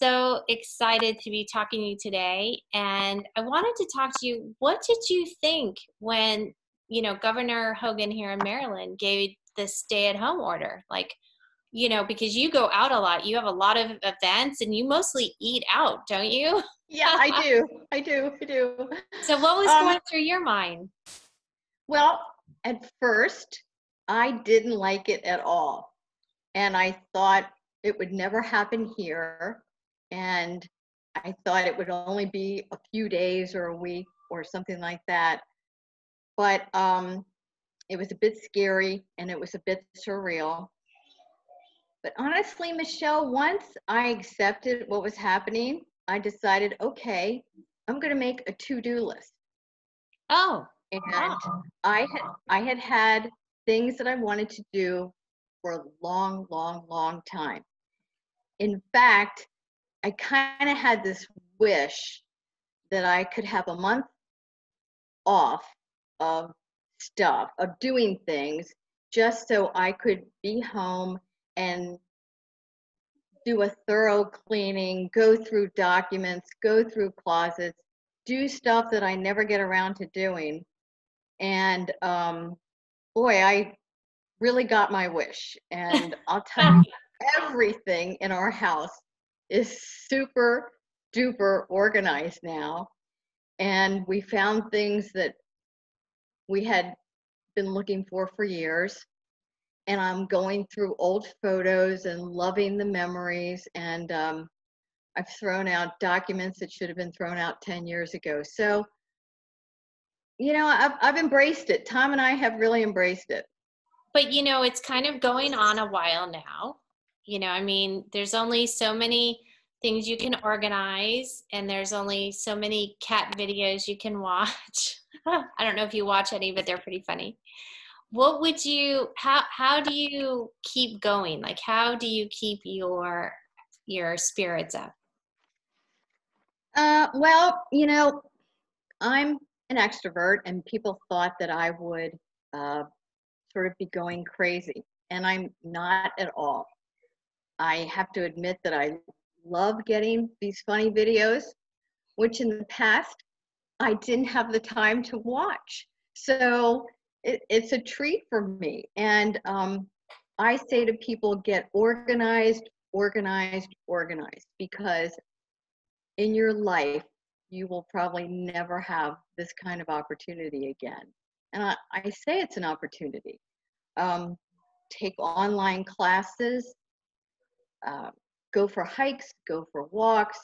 so excited to be talking to you today. And I wanted to talk to you. What did you think when, Governor Hogan here in Maryland gave the stay-at-home order? Because you go out a lot, you have a lot of events and you mostly eat out, don't you? Yeah, I do. I do. I do. So what was Um, going through your mind? well, at first, I didn't like it at all. And I thought it would never happen here. And I thought it would only be a few days or a week or something like that. But it was a bit scary and it was a bit surreal. But honestly, Michelle, once I accepted what was happening, I decided, okay, I'm going to make a to-do list. Oh, And oh, I had things that I wanted to do for a long, long, long time. In fact, I kind of had this wish that I could have a month off of stuff, of doing things, just so I could be home and do a thorough cleaning, go through documents, go through closets, do stuff that I never get around to doing. And boy, I really got my wish. And I'll tell you, everything in our house is super duper organized now. And we found things that we had been looking for years. And I'm going through old photos and loving the memories. And I've thrown out documents that should have been thrown out 10 years ago. So, I've embraced it. Tom and I have really embraced it. but it's kind of going on a while now. There's only so many things you can organize, and there's only so many cat videos you can watch. I don't know if you watch any, but they're pretty funny. How do you keep going? Like, how do you keep your spirits up? Well, I'm an extrovert, and people thought that I would uh, sort of be going crazy, and I'm not at all. I have to admit that I love getting these funny videos, which in the past I didn't have the time to watch. So it's a treat for me. And I say to people, get organized, organized, organized, because in your life, you will probably never have this kind of opportunity again. And I say it's an opportunity. Um, Take online classes, uh, go for hikes, go for walks,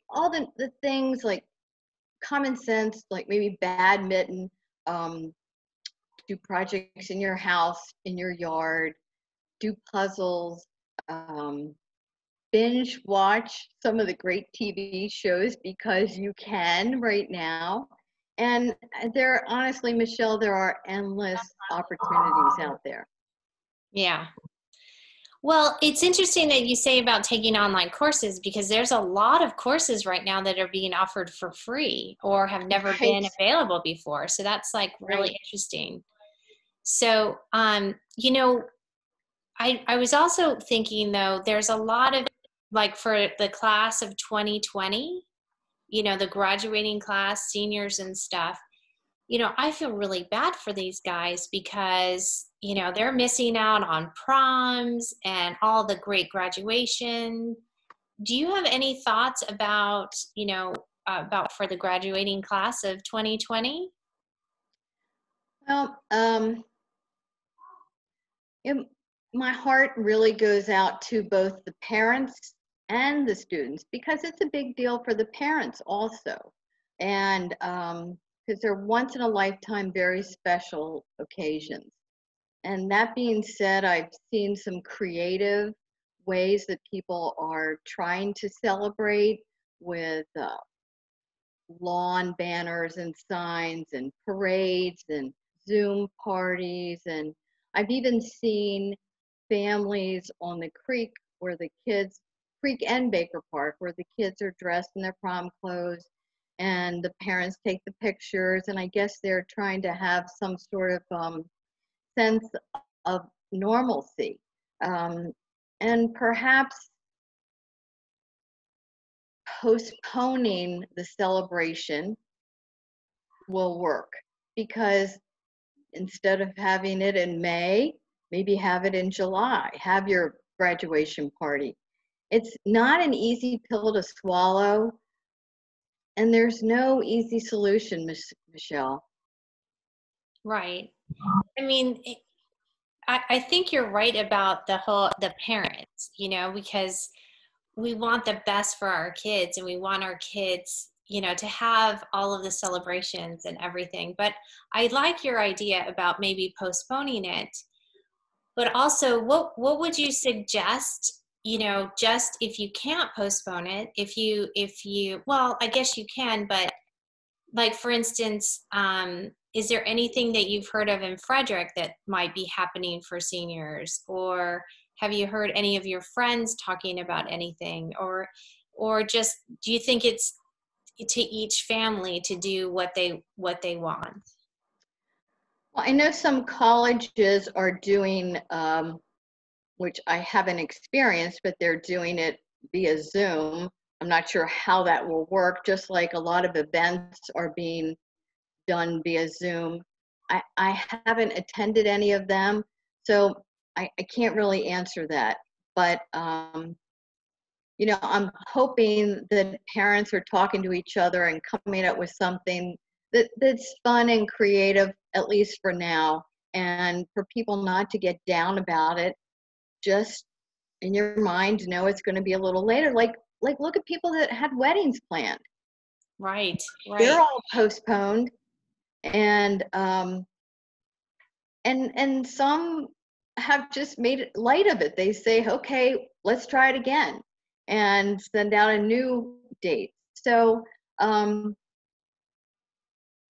all the things like common sense, like maybe badminton, um, do projects in your house, in your yard, do puzzles, um, binge watch some of the great TV shows because you can right now. And honestly, Michelle, there are endless opportunities out there. Yeah. Well, it's interesting that you say about taking online courses, because there's a lot of courses right now that are being offered for free or have never Right, been available before. So that's like really right. interesting. So, I was also thinking though, there's a lot of, like, for the class of 2020, the graduating class, seniors and stuff. I feel really bad for these guys because, they're missing out on proms and all the great graduation. Do you have any thoughts about, about for the graduating class of 2020? Well, it, my heart really goes out to both the parents and the students because it's a big deal for the parents also. And because they're once in a lifetime, very special occasions. And that being said, I've seen some creative ways that people are trying to celebrate with lawn banners and signs and parades and Zoom parties. And I've even seen families on the creek where the kids, Creek and Baker Park, where the kids are dressed in their prom clothes and the parents take the pictures. And I guess they're trying to have some sort of sense of normalcy. Um, and perhaps postponing the celebration will work, because instead of having it in May, maybe have it in July, have your graduation party. It's not an easy pill to swallow, and there's no easy solution, Michelle. Right. I mean, I think you're right about the parents, you know, because we want the best for our kids and we want our kids, you know, to have all of the celebrations and everything. But I like your idea about maybe postponing it. But also, what would you suggest, you know, just if you can't postpone it, if you well, I guess you can, but like for instance, is there anything that you've heard of in Frederick that might be happening for seniors, or have you heard any of your friends talking about anything, or just do you think it's to each family to do what they want? Well, I know some colleges are doing, which I haven't experienced, but they're doing it via Zoom. I'm not sure how that will work, just like a lot of events are being done via Zoom. I haven't attended any of them, so I can't really answer that. But, I'm hoping that parents are talking to each other and coming up with something that's fun and creative, at least for now, and for people not to get down about it. Just in your mind, know it's going to be a little later. Like look at people that had weddings planned. Right, They're right. all postponed, and and some have just made it light of it. They say, okay, let's try it again, and send out a new date. So um,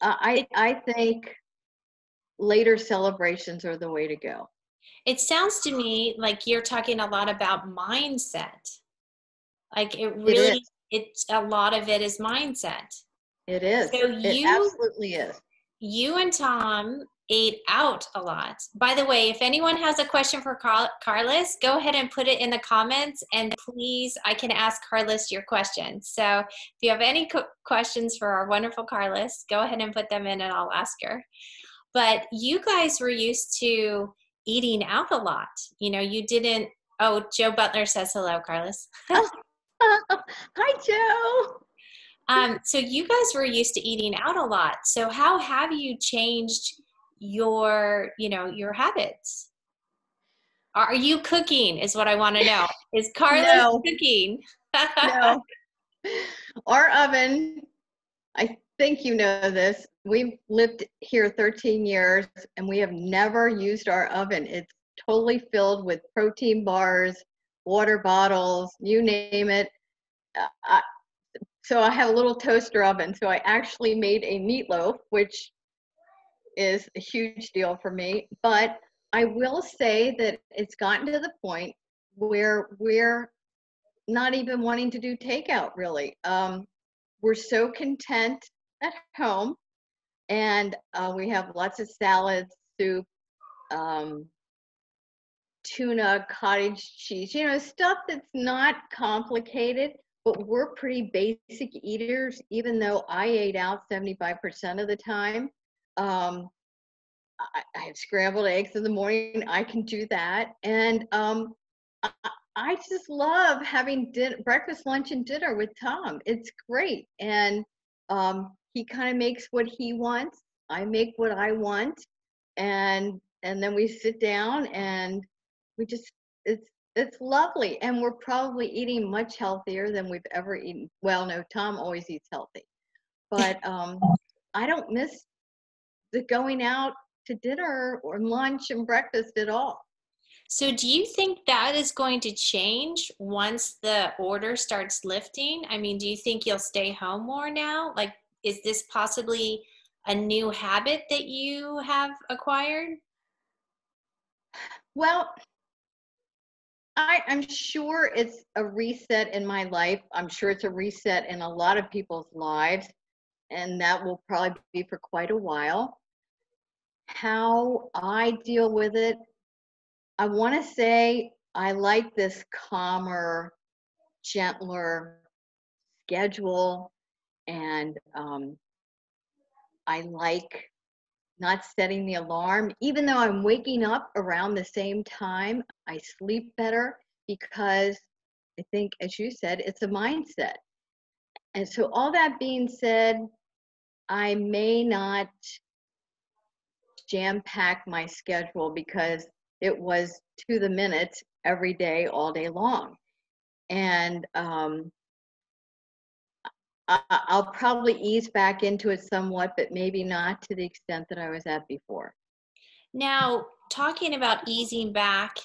I think later celebrations are the way to go. It sounds to me like you're talking a lot about mindset. Like it It is. really, it's a lot of it is mindset. It is. So It absolutely is. you and Tom ate out a lot. By the way, if anyone has a question for Karlys, go ahead and put it in the comments, and please, I can ask Karlys your question. So if you have any questions for our wonderful Karlys, go ahead and put them in and I'll ask her. But you guys were used to eating out a lot. You know, you didn't. Oh, Joe Butler says hello, Karlys. Oh, hi, Joe. So you guys were used to eating out a lot. So how have you changed your, you know, your habits? Are you cooking is what I want to know. Is Karlys No, cooking? no. Our oven, I think you know this. We've lived here 13 years and we have never used our oven. It's totally filled with protein bars, water bottles, you name it. Uh, so I have a little toaster oven. So I actually made a meatloaf, which is a huge deal for me. But I will say that it's gotten to the point where we're not even wanting to do takeout, really. We're so content at home, and we have lots of salads, soup, um, tuna, cottage cheese, stuff that's not complicated, but we're pretty basic eaters, even though I ate out 75% of the time. Um, I have scrambled eggs in the morning. I can do that. And I, I just love having breakfast, lunch, and dinner with Tom. It's great. And he kind of makes what he wants. I make what I want. And then we sit down and we just, it's lovely. And we're probably eating much healthier than we've ever eaten. Well, no, Tom always eats healthy. But I don't miss the going out to dinner or lunch and breakfast at all. So do you think that is going to change once the order starts lifting? I mean, do you think you'll stay home more now? Like, is this possibly a new habit that you have acquired? Well, I'm sure it's a reset in my life. I'm sure it's a reset in a lot of people's lives, and that will probably be for quite a while. How I deal with it, I want to say I like this calmer, gentler schedule, and I like not setting the alarm. Even though I'm waking up around the same time, I sleep better because I think, as you said, it's a mindset. And so, all that being said, I may not jam pack my schedule because it was to the minute every day, all day long. And I'll probably ease back into it somewhat, but maybe not to the extent that I was at before. Now, talking about easing back,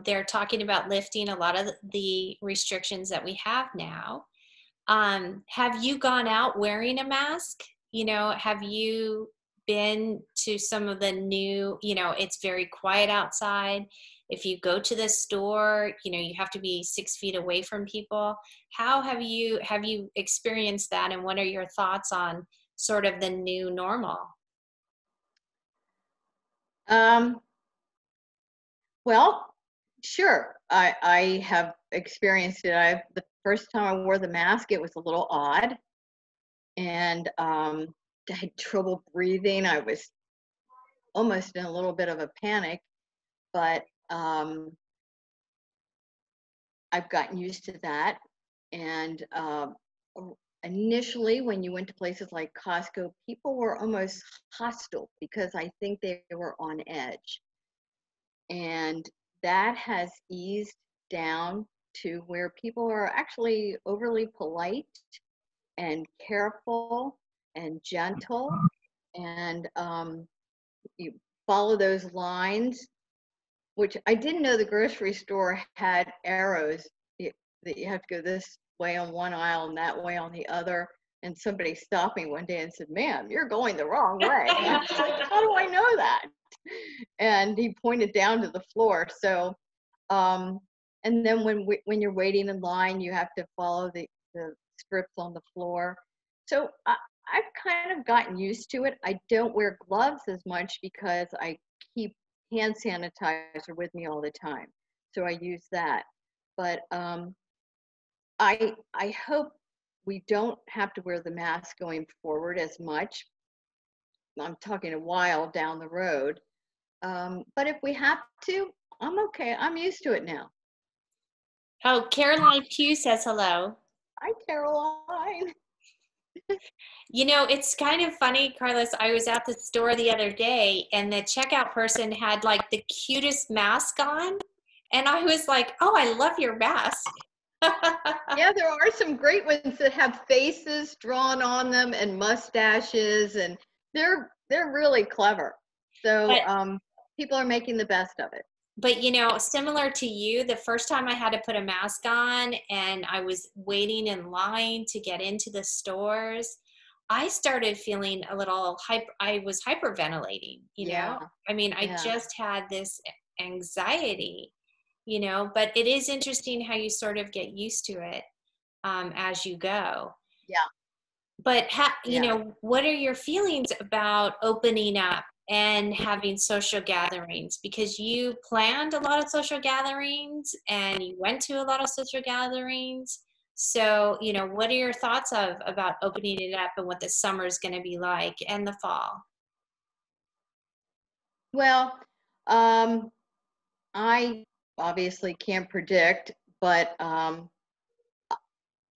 they're talking about lifting a lot of the restrictions that we have now. Have you gone out wearing a mask? Have you been to some of the new, it's very quiet outside. If you go to the store, you have to be 6 feet away from people. How have you experienced that, and what are your thoughts on sort of the new normal? Um, well, sure. I have experienced it. The first time I wore the mask, it was a little odd, and I had trouble breathing. I was almost in a little bit of a panic, but I've gotten used to that. And initially, when you went to places like Costco, people were almost hostile because I think they were on edge. And that has eased down to where people are actually overly polite and careful and gentle. And you follow those lines, which I didn't know the grocery store had arrows that you have to go this way on one aisle and that way on the other. And somebody stopped me one day and said, "Ma'am, you're going the wrong way." And I was like, "How do I know that?" And he pointed down to the floor. So, um, and then when you're waiting in line, you have to follow the strips on the floor. So I've kind of gotten used to it. I don't wear gloves as much because I keep hand sanitizer with me all the time. So I use that. But I hope we don't have to wear the mask going forward as much. I'm talking a while down the road. But if we have to, I'm okay. I'm used to it now. Oh, Caroline Pugh says hello. Hi, Caroline. It's kind of funny, Carlos. I was at the store the other day and the checkout person had like the cutest mask on. And I was like, oh, I love your mask. Yeah, there are some great ones that have faces drawn on them and mustaches, and they're really clever. So But people are making the best of it. similar to you, the first time I had to put a mask on and I was waiting in line to get into the stores, I started feeling a little I was hyperventilating. Yeah, I mean, I yeah, just had this anxiety, but it is interesting how you sort of get used to it as you go. yeah, But yeah. what are your feelings about opening up and having social gatherings? Because you planned a lot of social gatherings and you went to a lot of social gatherings. So, what are your thoughts about opening it up and what the summer is going to be like and the fall? Well, I obviously can't predict, but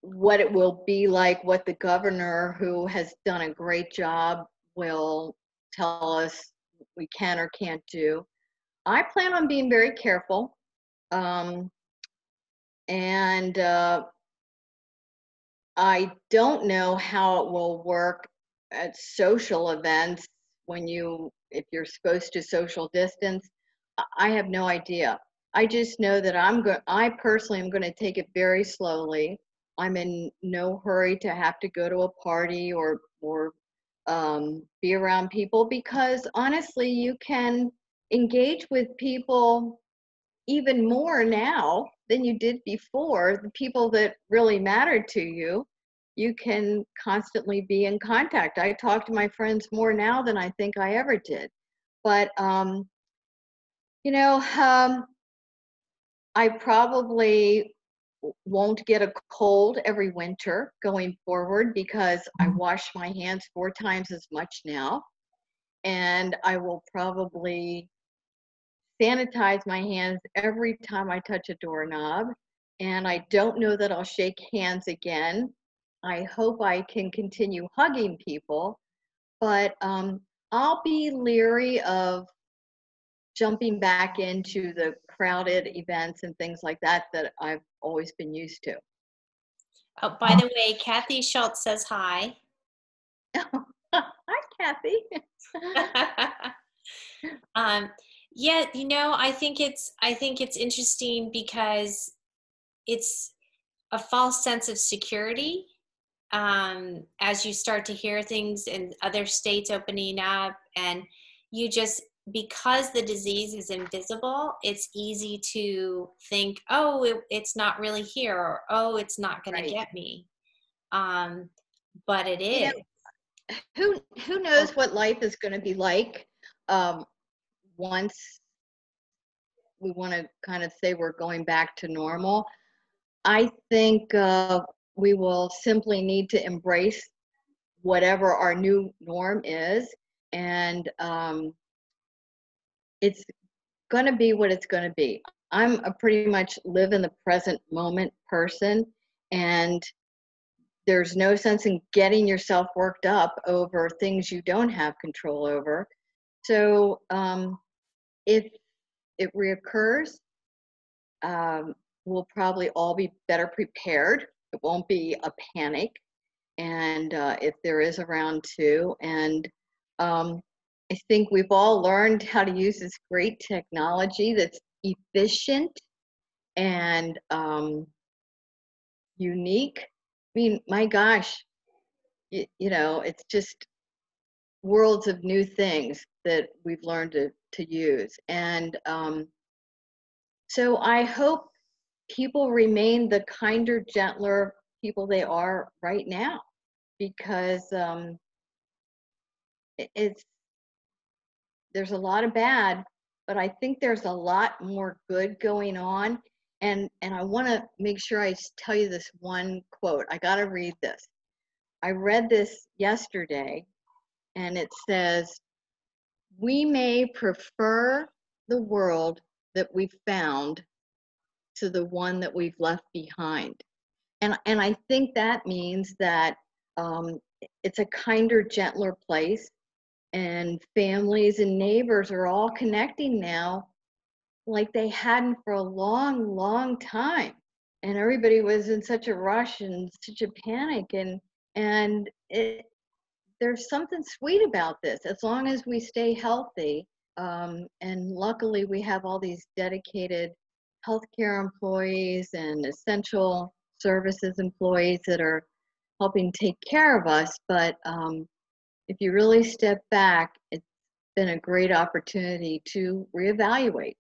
what it will be like, what the governor, who has done a great job, will tell us we can or can't do. I plan on being very careful. Um, and I don't know how it will work at social events if you're supposed to social distance. I have no idea. I just know that I personally am going to take it very slowly. I'm in no hurry to have to go to a party or be around people, because honestly, you can engage with people even more now than you did before. The people that really mattered to you, you can constantly be in contact. I talk to my friends more now than I think I ever did. But you know, I probably won't get a cold every winter going forward because I wash my hands 4 times as much now. And I will probably sanitize my hands every time I touch a doorknob. And I don't know that I'll shake hands again. I hope I can continue hugging people, but I'll be leery of jumping back into the crowded events and things like that that I've always been used to. Oh, by the way, Kathy Schultz says hi. Hi, Kathy. um, yeah, I think it's interesting because it's a false sense of security as you start to hear things in other states opening up, and you just, because the disease is invisible, it's easy to think, oh, it's not really here, or oh, it's not going Right. to get me. But it You is. know, who knows what life is going to be like once we want to kind of say we're going back to normal. I think we will simply need to embrace whatever our new norm is, and it's going to be what it's going to be. I'm a pretty much live in the present moment person, and there's no sense in getting yourself worked up over things you don't have control over. So if it reoccurs, we'll probably all be better prepared. It won't be a panic. And if there is a round two, and I think we've all learned how to use this great technology that's efficient and unique. I mean, my gosh, you know, it's just worlds of new things that we've learned to use. And so I hope people remain the kinder, gentler people they are right now, because it's there's a lot of bad, but I think there's a lot more good going on. And I want to make sure I tell you this one quote. I got to read this. I read this yesterday, and it says, "We may prefer the world that we found to the one that we've left behind." And I think that means that it's a kinder, gentler place, and families and neighbors are all connecting now like they hadn't for a long, long time. And everybody was in such a rush and such a panic, and there's something sweet about this as long as we stay healthy. And luckily, we have all these dedicated healthcare employees and essential services employees that are helping take care of us. But if you really step back, it's been a great opportunity to reevaluate.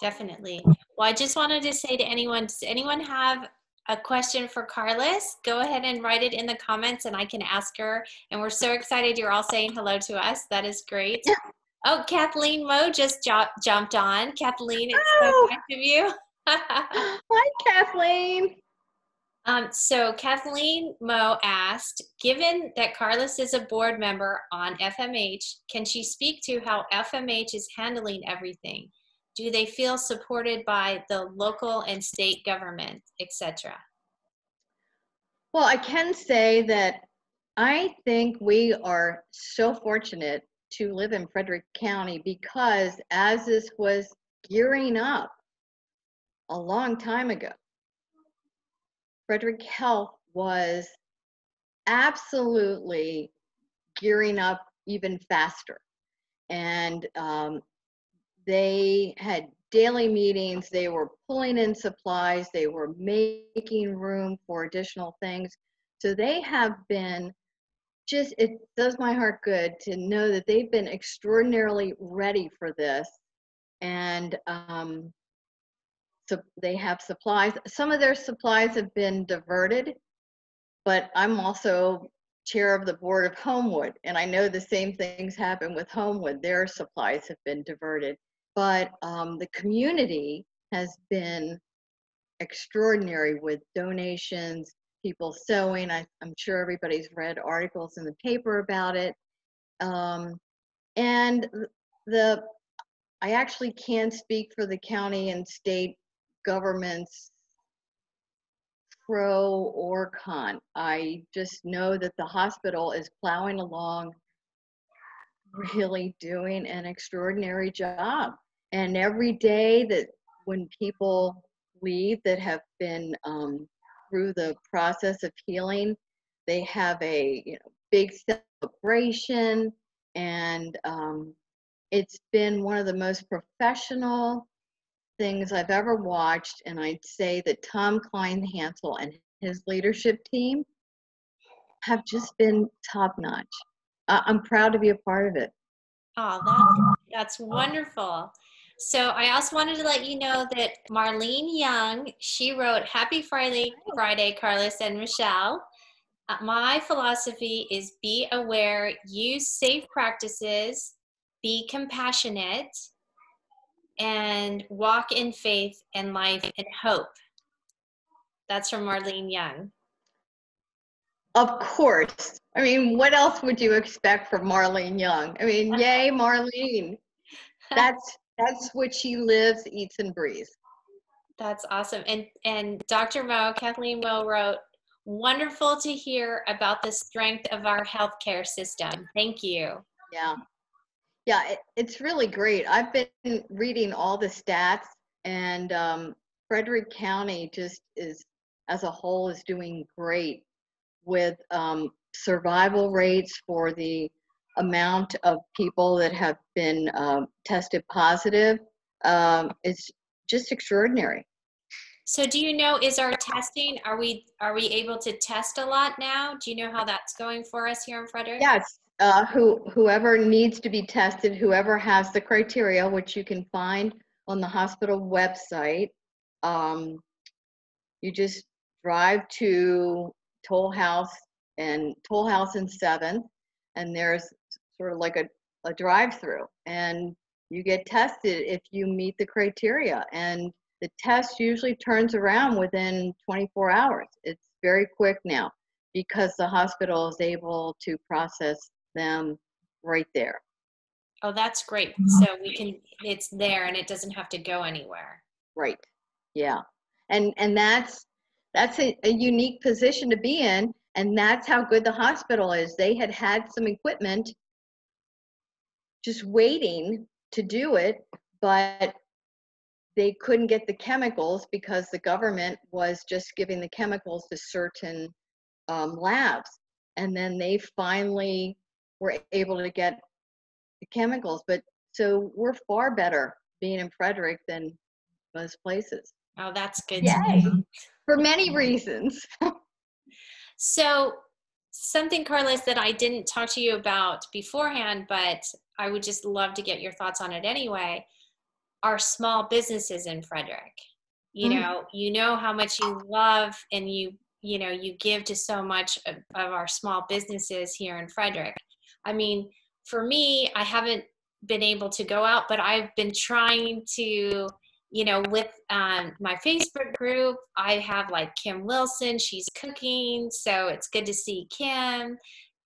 Definitely. Well, I just wanted to say to anyone, does anyone have a question for Karlys? Go ahead and write it in the comments and I can ask her. And we're so excited you're all saying hello to us. That is great. Oh, Kathleen Moe just jumped on. Kathleen, it's so Oh, nice of you. hi, Kathleen. So Kathleen Moe asked, given that Karlys is a board member on FMH, can she speak to how FMH is handling everything? Do they feel supported by the local and state government, etc.? Well, I can say that I think we are so fortunate to live in Frederick County, because as this was gearing up a long time ago, Frederick Health was absolutely gearing up even faster. And they had daily meetings, they were pulling in supplies, they were making room for additional things. So they have been just, it does my heart good to know that they've been extraordinarily ready for this. And so they have supplies. Some of their supplies have been diverted, but I'm also chair of the board of Homewood, and I know the same things happen with Homewood. Their supplies have been diverted, but the community has been extraordinary with donations, people sewing. I'm sure everybody's read articles in the paper about it. And the I actually can't speak for the county and state governments, pro or con. I just know that the hospital is plowing along, really doing an extraordinary job. And every day that when people leave that have been through the process of healing, they have a big celebration, and it's been one of the most professional things I've ever watched. And I'd say that Tom Kline Hansel and his leadership team have just been top notch. I'm proud to be a part of it. Oh, that's wonderful. So I also wanted to let you know that Marlene Young, she wrote Happy Friday, Karlys and Michelle. My philosophy is be aware, use safe practices, be compassionate, and walk in faith and life and hope. That's from Marlene Young. Of course. I mean, what else would you expect from Marlene Young? I mean, yay, Marlene. That's what she lives, eats, and breathes. That's awesome. And Dr. Mo, Kathleen Mo wrote, wonderful to hear about the strength of our healthcare system. Thank you. Yeah. Yeah, it's really great. I've been reading all the stats, and Frederick County just is, as a whole, is doing great with survival rates for the amount of people that have been tested positive. It's just extraordinary. So do you know, is our testing, are we able to test a lot now? Do you know how that's going for us here in Frederick? Yes, whoever needs to be tested, whoever has the criteria, which you can find on the hospital website, you just drive to Toll House and 7th, and there's sort of like a drive-through, and you get tested if you meet the criteria, and the test usually turns around within 24 hours. It's very quick now because the hospital is able to process them right there. Oh, that's great. So it's there and it doesn't have to go anywhere. Right. Yeah. And that's a unique position to be in, and that's how good the hospital is. They had some equipment just waiting to do it, but they couldn't get the chemicals because the government was just giving the chemicals to certain labs. And then they finally were able to get the chemicals. But so we're far better being in Frederick than most places. Oh, that's good. Yay! For many reasons. So something, Karlys, that I didn't talk to you about beforehand, but I would just love to get your thoughts on it anyway, are small businesses in Frederick. You know how much you love and you give to so much of our small businesses here in Frederick. I mean, for me, I haven't been able to go out, but I've been trying to, with my Facebook group, I have like Kim Wilson, she's cooking. So it's good to see Kim.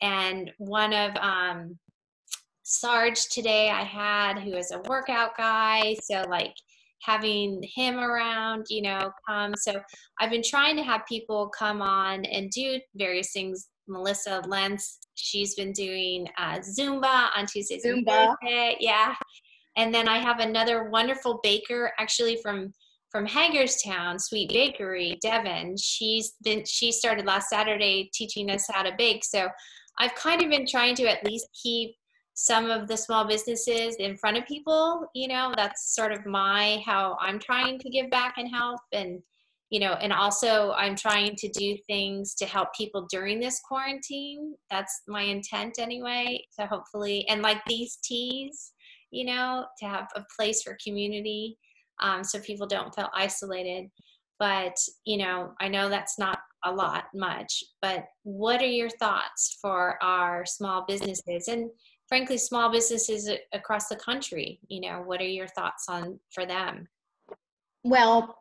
And one of Sarge today I had, who is a workout guy. So like having him around, come. So I've been trying to have people come on and do various things. Melissa Lentz, she's been doing Zumba on Tuesdays and Thursdays. Yeah. And then I have another wonderful baker, actually from Hagerstown, Sweet Bakery, Devin. She started last Saturday teaching us how to bake. So I've kind of been trying to at least keep some of the small businesses in front of people. That's sort of how I'm trying to give back and help. And, and also I'm trying to do things to help people during this quarantine. That's my intent anyway. So hopefully, and like these teas, to have a place for community, so people don't feel isolated. But, I know that's not a lot much, but what are your thoughts for our small businesses and frankly, small businesses across the country? What are your thoughts for them? Well,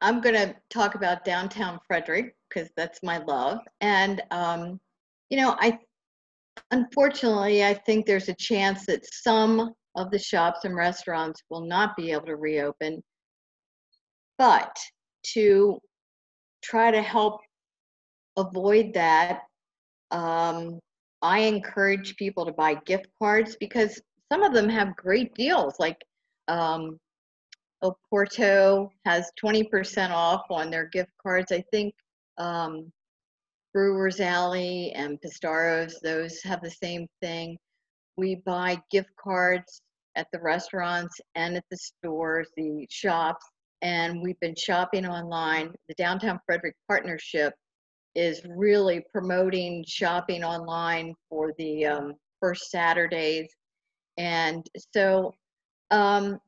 I'm going to talk about downtown Frederick because that's my love. And, I unfortunately, I think there's a chance that some of the shops and restaurants will not be able to reopen. But to try to help avoid that, um, I encourage people to buy gift cards because some of them have great deals. Like um, Oporto has 20% off on their gift cards. I think um, Brewers Alley and Pistaros, those have the same thing. We buy gift cards at the restaurants and at the stores, the shops, and we've been shopping online. The Downtown Frederick Partnership is really promoting shopping online for the first Saturdays. And so, um,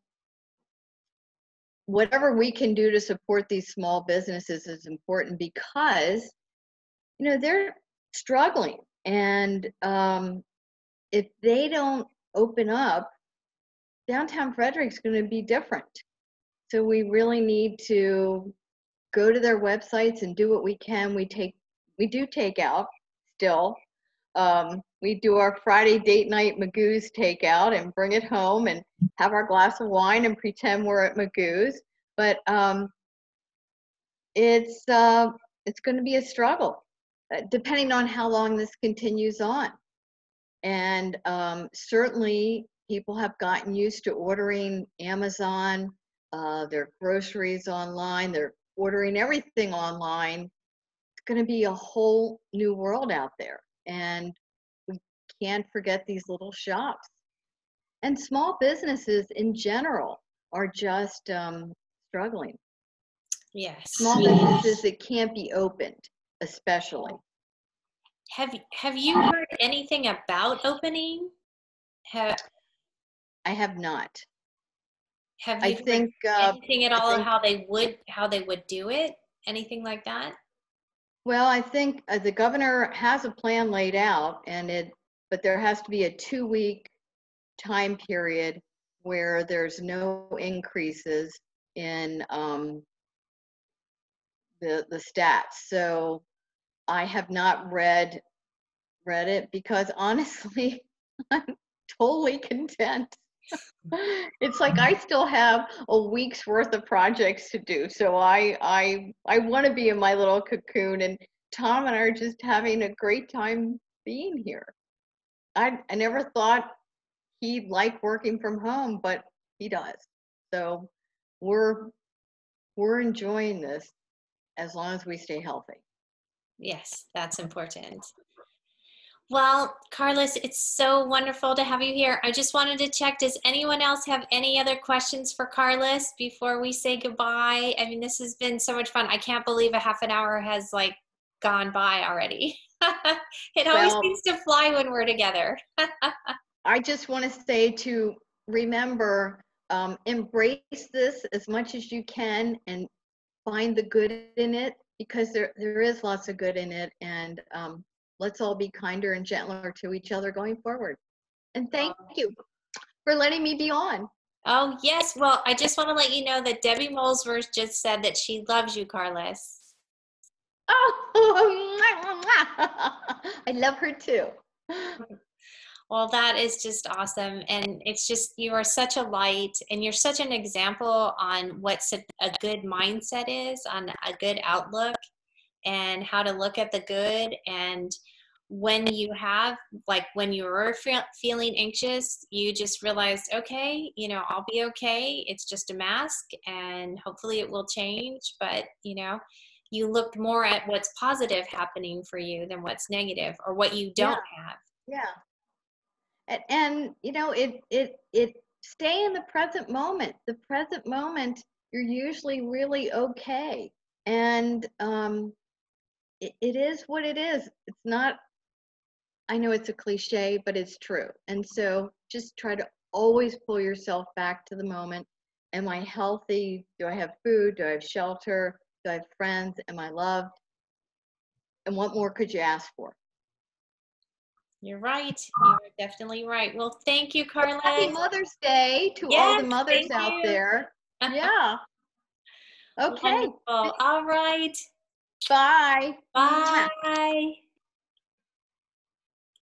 whatever we can do to support these small businesses is important because, they're struggling. And if they don't open up, downtown Frederick's going to be different. So we really need to go to their websites and do what we can. We do take out still. We do our Friday date night Magoo's takeout and bring it home and have our glass of wine and pretend we're at Magoo's. But it's going to be a struggle, depending on how long this continues on. And certainly, people have gotten used to ordering Amazon, their groceries online. They're ordering everything online. It's going to be a whole new world out there. And we can't forget these little shops. And small businesses in general are just struggling. Yes. Small businesses that can't be opened, especially. Have you heard anything about opening? I have not. Have I you think heard anything at all think, of how they would do it? Anything like that? well, I think the governor has a plan laid out, but there has to be a 2-week time period where there's no increases in the stats. So I have not read it because honestly, I'm totally content. It's like I still have a week's worth of projects to do. So I want to be in my little cocoon, and Tom and I are just having a great time being here. I never thought he'd like working from home, but he does. So we're enjoying this as long as we stay healthy. Yes, that's important. Well, Karlys, it's so wonderful to have you here. I just wanted to check, does anyone else have any other questions for Karlys before we say goodbye? I mean, this has been so much fun. I can't believe a half an hour has gone by already. It always seems to fly when we're together. I just want to say to remember, embrace this as much as you can and find the good in it, because there is lots of good in it. And let's all be kinder and gentler to each other going forward. And thank you for letting me be on. Oh, yes. Well, I just want to let you know that Debbie Molesworth just said that she loves you, Karlys. Oh, I love her too. Well, that is just awesome. And it's just, you are such a light and you're such an example on what a good mindset is, on a good outlook, and how to look at the good. And when you have, when you were feeling anxious, you just realized, okay, I'll be okay. It's just a mask and hopefully it will change. But, you looked more at what's positive happening for you than what's negative or what you don't have. Yeah. And it stay in the present moment. The present moment, you're usually really okay. And it is what it is. It's not, I know it's a cliche, but it's true. And so just try to always pull yourself back to the moment. Am I healthy? Do I have food? Do I have shelter? Do I have friends? Am I loved? And what more could you ask for? You're right. You're definitely right. Well, thank you, Karlys. Happy Mother's Day to all the mothers out there. Yeah. Okay. Wonderful. All right. Bye. Mwah. Bye.